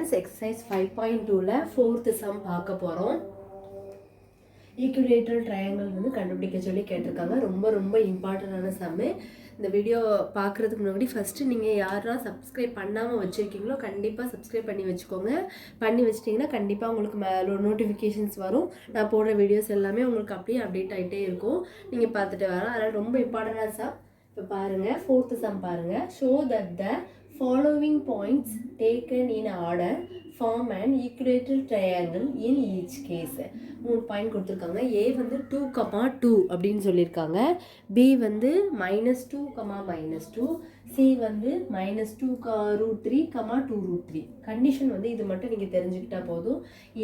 Students, exercise 5.2ல 4th some பார்க்க போகிறோம். Equator triangle வந்து கண்டுபிடிக்க சொல்லி கேட்டிருக்காங்க. ரொம்ப இம்பார்ட்டண்டான சம்மு. இந்த வீடியோ பார்க்குறதுக்கு முன்னாடி ஃபஸ்ட்டு நீங்கள் யாரெல்லாம் சப்ஸ்கிரைப் பண்ணாமல் வச்சுருக்கீங்களோ கண்டிப்பாக சப்ஸ்கிரைப் பண்ணி வச்சுக்கோங்க. பண்ணி வச்சிட்டிங்கன்னா கண்டிப்பாக உங்களுக்கு நோட்டிஃபிகேஷன்ஸ் வரும். நான் போடுற வீடியோஸ் எல்லாமே உங்களுக்கு அப்படியே அப்டேட் ஆகிட்டே இருக்கும். நீங்கள் பார்த்துட்டு வரலாம். அதனால் ரொம்ப இம்பார்ட்டண்டான சம். இப்போ பாருங்கள், 4th சம் பாருங்கள். Show that the following points taken in order form an equilateral triangle in each case. 3 point கொடுத்துருக்காங்க. A வந்து 2,2 அப்படின்னு சொல்லியிருக்காங்க. B வந்து -2, -2. C வந்து -2√3, 2√3. கண்டிஷன் வந்து இது மட்டும் நீங்கள் தெரிஞ்சுக்கிட்டா போதும்.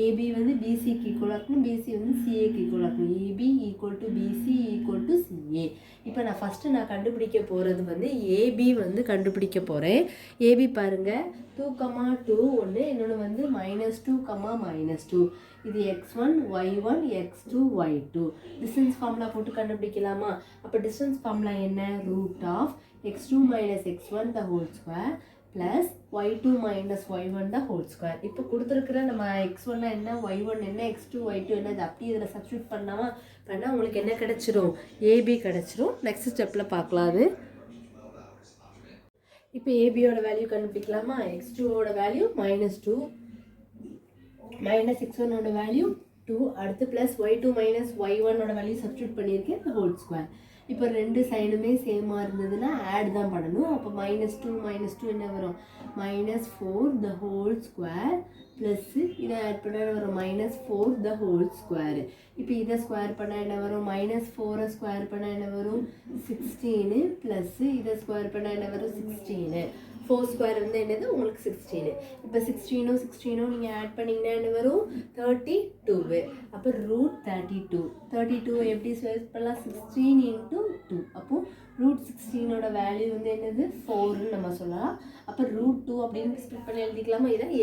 AB வந்து BCக்கு ஈக்குவலாக இருக்கணும், BC வந்து CAக்கு ஈக்குவலாக இருக்கணும். AB = BC = CA. இப்போ நான் ஃபஸ்ட்டு கண்டுபிடிக்க போகிறது வந்து AB வந்து கண்டுபிடிக்க போகிறேன். AB பாருங்கள், 2,2 ஒன்று, இன்னொன்று வந்து -2, -2. இது x1, y1, x2, y2. Distance formula போட்டு கண்டுபிடிக்கலாமா? அப்போ டிஸ்டன்ஸ் ஃபார்முலா என்ன? √(x2 - x1) the whole square plus y2 - y1 the whole square. இப்போ கொடுத்துருக்குற நம்ம x1 என்ன, y1 என்ன, x2, y2 என்ன, இது அப்படியே இதில் சப்ஸ்டியூட் பண்ணாமல் பண்ணால் உங்களுக்கு என்ன கிடச்சிரும்? AB கிடச்சிரும். நெக்ஸ்ட் ஸ்டெப்பில் பார்க்கலாம். அது இப்போ ஏபியோட வேல்யூ கண்டுபிடிக்கலாமா? x2ஓட வேல்யூ -2, -x1ஓட வேல்யூ 2, அடுத்து ப்ளஸ் y2 - y1ஓட வேல்யூ சப்ஸ்டியூட் பண்ணியிருக்கேன், the whole square. இப்போ ரெண்டு சைடுமே சேமாக இருந்ததுன்னா ஆட் தான் பண்ணணும். அப்போ -2 என்ன வரும்? -4 the whole square ப்ளஸ்ஸு இதை ஆட் பண்ண வரும் -4 the whole square. இப்போ இதை ஸ்கொயர் பண்ணால் என்ன வரும்? -4 ஸ்கொயர் பண்ணால் என்ன வரும்? 16 ப்ளஸ்ஸு இதை ஸ்கொயர் பண்ணால் என்ன வரும்? 16. 4 ஸ்கொயர் வந்து என்னது? உங்களுக்கு 16. இப்போ 16 நீங்கள் ஆட் பண்ணிங்கன்னா என்ன வரும்? 32. அப்போ √32. 32 எப்படி ஸ்கொயர் பண்ணலாம்? 16 × 2. அப்போது √16ஓட வேல்யூ வந்து என்னது? 4ன்னு நம்ம சொல்லலாம். அப்போ √2 அப்படின்னு ஸ்ப்ளிட் பண்ணி எழுதிக்கலாமா? இதான்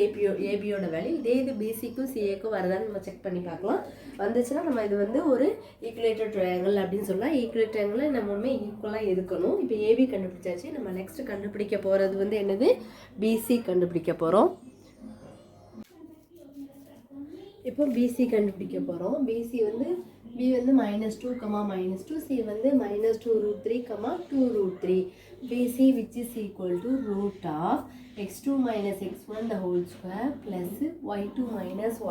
ஏபியோட வேல்யூ. இதே இது பிசிக்கும் சிஏக்கும் வரதான்னு நம்ம செக் பண்ணி பார்க்கலாம். வந்துச்சுன்னா நம்ம இது வந்து ஒரு ஈக்குவேட்டர் ட்ரையாங்கிள் அப்படின்னு சொல்லலாம். ஈக்குவேட்டர் ட்ரையாங்கிள் நம்மளுமே ஈக்குவலாக இருக்கணும். இப்போ ஏபி கண்டுபிடிச்சாச்சு. நம்ம நெக்ஸ்ட் கண்டுபிடிக்க போகிறது வந்து என்னது? பிசி கண்டுபிடிக்க போகிறோம். இப்போ பிசி கண்டுபிடிக்க போகிறோம். பிசி வந்து B வந்து -2, -2. C வந்து -2√3, 2√3. BC which is equal to √(x2 - x1) the whole square plus y2 -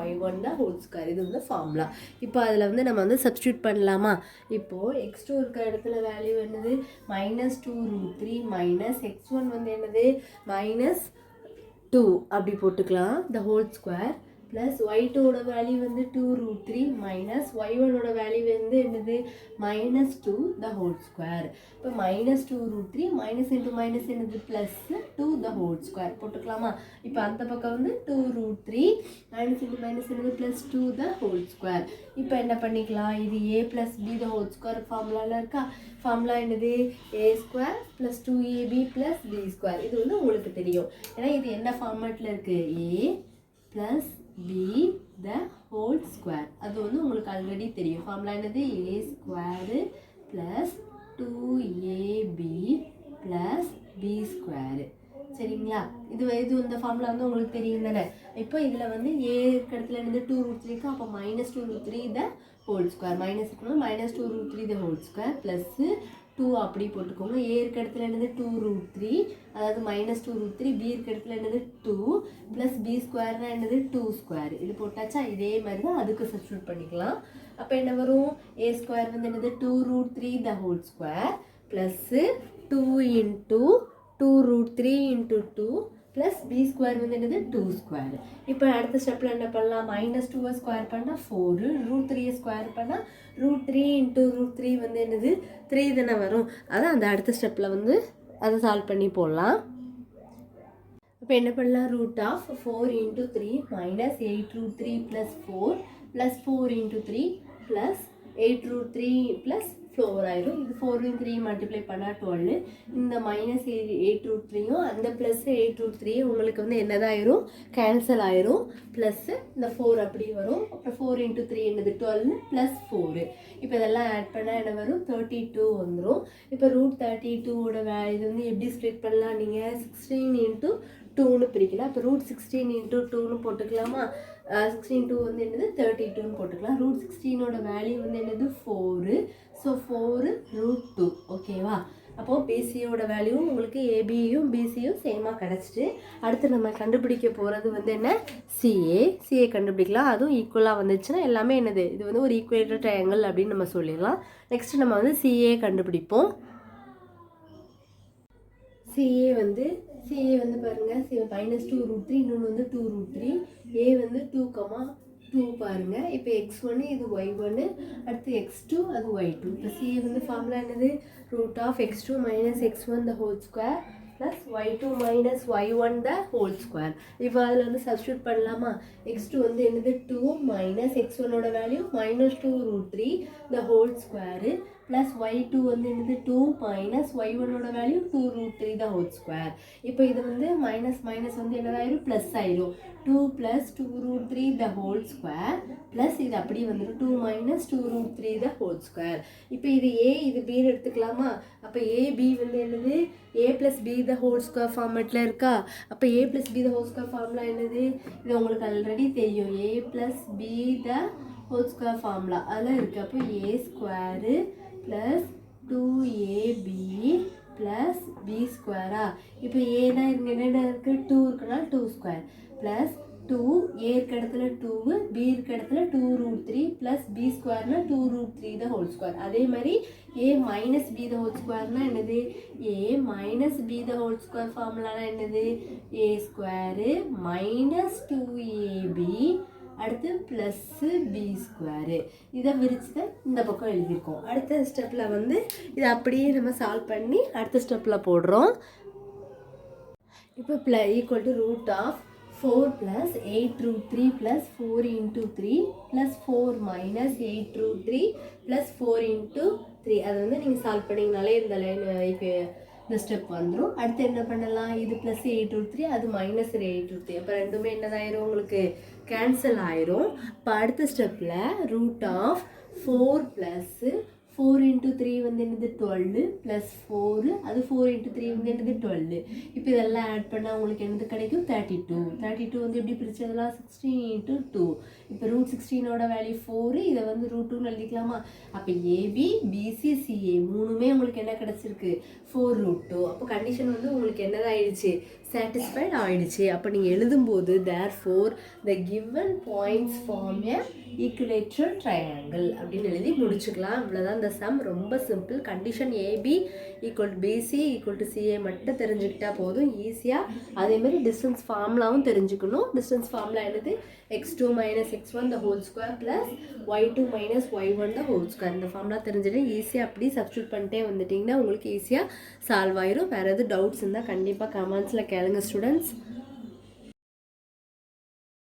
y1 the whole square. இது வந்து ஃபார்முலா. இப்போ அதில் வந்து நம்ம வந்து சப்ஸ்டியூட் பண்ணலாமா? இப்போது x2 இருக்கிற இடத்துல வேல்யூ என்னது? -2√3 -x1 வந்து என்னது? -2 அப்படி போட்டுக்கலாம், the whole square ப்ளஸ் y2ஓட வேல்யூ வந்து 2√3 y1ஓட வேல்யூ வந்து என்னது? -2 the whole square. இப்போ -2√3 மைனஸ் என்னது? ப்ளஸ் 2 the whole square போட்டுக்கலாமா? இப்போ அந்த பக்கம் வந்து 2√3 மைனஸ் என்னது? Plus 2 the whole square. இப்போ என்ன பண்ணிக்கலாம்? இது a + b the whole square ஃபார்முலாவில் இருக்கா? ஃபார்முலா என்னது? a² + 2ab + b². இது வந்து உங்களுக்கு தெரியும். ஏன்னா இது என்ன ஃபார்மேட்டில் இருக்குது? a + b the whole square. அது வந்து உங்களுக்கு ஆல்ரெடி தெரியும். ஃபார்முலா என்னது? a² + 2ab + b². சரிங்களா? இது இந்த ஃபார்முலா வந்து உங்களுக்கு தெரியும் தானே? இப்போ இதில் வந்து a இடத்துல இருந்து 2√3க்கு, அப்போ -2√3 the whole square. -2√3 the whole square plus 2 அப்படி போட்டுக்கோங்க. a இருக்க இடத்துல என்னது? 2√3, அதாவது -2√3. b இருக்க இடத்துல என்னது? 2 ப்ளஸ் b² என்னது? 2². இது போட்டாச்சா? இதே மாதிரி தான் அதுக்கு சப்ஸ்டியூட் பண்ணிக்கலாம். அப்போ என்ன வரும்? a² வந்து என்னது? 2√3 the whole square plus 2 × 2√3 × 2 plus b² வந்து என்னது? 2². இப்போ அடுத்த ஸ்டெப்பில் என்ன பண்ணலாம்? -2 ஸ்கொயர் பண்ணால் 4, √3 ஸ்கொயர் பண்ணால் √3 × √3 வந்து என்னது? 3 தானே வரும். அதான் அந்த அடுத்த ஸ்டெப்பில் வந்து அதை சால்வ் பண்ணி போடலாம். இப்போ என்ன பண்ணலாம்? √4 × 3 -8√3 + 4 + 4 × 3 + 8√3 + 4 ஆயிரும். இது 4 3 மல்டிப்ளை பண்ணால் 12. இந்த -8√3யும் அந்த +8√3 உங்களுக்கு வந்து என்னதான் ஆயிரும்? கேன்சல் ஆயிரும். ப்ளஸ் இந்த 4 அப்படி வரும். அப்புறம் 4 × 3 என்னது? 12 + 4. இப்போ இதெல்லாம் ஆட் பண்ணால் என்ன வரும்? 32 வந்துடும். இப்போ √32ஓட இது வந்து எப்படி ஸ்ப்ளிட் பண்ணலாம்? நீங்கள் 16 × 2ன்னு பிரிக்கலாம். அப்போ √16 × 2ன்னு போட்டுக்கலாமா? 16 வந்து என்னது 32ன்னு போட்டுக்கலாம். √16ஓட வேல்யூ வந்து என்னது 4. ஸோ 4√2. ஓகேவா? அப்போது பிசியோட வேல்யூ உங்களுக்கு ஏபியும் பிசியும் சேமாக கிடச்சிட்டு அடுத்து நம்ம கண்டுபிடிக்க போகிறது வந்து என்ன? சிஏ கண்டுபிடிக்கலாம். அதுவும் ஈக்குவலாக வந்துச்சுன்னா எல்லாமே என்னது இது வந்து ஒரு ஈக்குவேட்டர் ட்ரையாங்கிள் அப்படின்னு நம்ம சொல்லிடலாம். நெக்ஸ்ட் நம்ம வந்து சிஏ கண்டுபிடிப்போம். சிஏ வந்து பாருங்கள், -2√3, இன்னொன்று வந்து 2√3, ஏ வந்து 2, பாருங்கள். இப்போ x1 இது y1, அடுத்து x2 அது y2. இப்போ சிஏ வந்து ஃபார்முலா என்னது? √(x2 - x1) the whole square plus y2 - y1 the whole square. இப்போ அதில் வந்து சப்ஸ்டியூட் பண்ணலாமா? x2 வந்து என்னது 2 - x1ஓட value -2√3 the whole square plus y2 வந்து என்னது 2 - y1ஓட வேல்யூ 2√3 the whole square. இப்போ இது வந்து மைனஸ் வந்து என்னதாயிரும்? ப்ளஸ் ஆயிரும். 2 + 2√3 the whole square ப்ளஸ் இது அப்படி வந்துடும் 2 - 2√3 the whole square. இப்போ இது a இது bன்னு எடுத்துக்கலாமா? அப்போ ab வந்து என்னது? a + b the whole square ஃபார்மேட்டில் இருக்கா? அப்போ a + b the whole square formula என்னது? இது உங்களுக்கு ஆல்ரெடி தெரியும். a + b the whole square formula அதில் இருக்குது. அப்போ a² + 2ab + b². இப்போ a தான் இங்கே என்ன இருக்குது? 2 இருக்குன்னா 2² ப்ளஸ் 2 a இருக்க இடத்துல 2, b இருக்க இடத்துல 2√3 ப்ளஸ் b²னா 2√3 the whole square. அதே மாதிரி a - b the whole squareனா என்னது? a - b the whole square ஃபார்முலானா என்னது? a² - 2ab அடுத்து ப்ளஸ்ஸு b². இதை விரிச்சு இந்த பக்கம் எழுதியிருக்கோம். அடுத்த ஸ்டெப்பில் வந்து இதை அப்படியே நம்ம சால்வ் பண்ணி அடுத்த ஸ்டெப்பில் போடுறோம். இப்போ ஈக்குவல் டு √4 + 8√3 + 4 × 3 + 4 - 8√3 + 4 × 3. அதை வந்து நீங்கள் சால்வ் பண்ணிங்கனாலே இந்த லைன் இந்த ஸ்டெப் வந்துடும். அடுத்து என்ன பண்ணலாம்? இது +8√3 அது -8√3. அப்போ ரெண்டுமே என்னதாயிரும்? உங்களுக்கு கேன்சல் ஆயிரும். இப்போ அடுத்த ஸ்டெப்பில் √4 + 4 × 3 வந்து என்னது 12 + 4 அது 4 × 3 வந்து என்னது 12. இப்போ இதெல்லாம் ஆட் பண்ணால் உங்களுக்கு என்னது கிடைக்கும்? 32 வந்து எப்படி பிரிச்சதெல்லாம் 16 × 2. இப்போ √16ஓட வேல்யூ 4, இதை வந்து √2ன்னு எழுதிக்கலாமா? அப்போ ஏபி பிசி சிஏ மூணுமே உங்களுக்கு என்ன கிடச்சிருக்கு? 4√2. அப்போ கண்டிஷன் வந்து உங்களுக்கு என்னதாயிடுச்சு? சாட்டிஸ்ஃபைட் ஆயிடுச்சு. அப்போ நீங்கள் எழுதும்போது therefore the given points form a equilateral triangle அப்படின்னு எழுதி முடிச்சுக்கலாம். இவ்வளோதான் இந்த சம். ரொம்ப simple. Condition AB = BC = CA மட்டும் தெரிஞ்சுக்கிட்டா போதும் ஈஸியாக. அதேமாதிரி டிஸ்டன்ஸ் ஃபார்முலாவும் தெரிஞ்சுக்கணும். டிஸ்டன்ஸ் ஃபார்முலா என்னது? x2 - x1 the whole square plus y2 - y1 the whole square. இந்த ஃபார்முலா தெரிஞ்சுட்டு ஈஸியாக அப்படி சப்ஸ்டியூட் பண்ணிட்டே வந்துட்டிங்கன்னா உங்களுக்கு ஈஸியாக சால்வ் ஆயிரும். வேறு எதுவும் டவுட்ஸ் இருந்தால் கண்டிப்பாக கமெண்ட்ஸில் கேளுங்க ஸ்டூடெண்ட்ஸ்.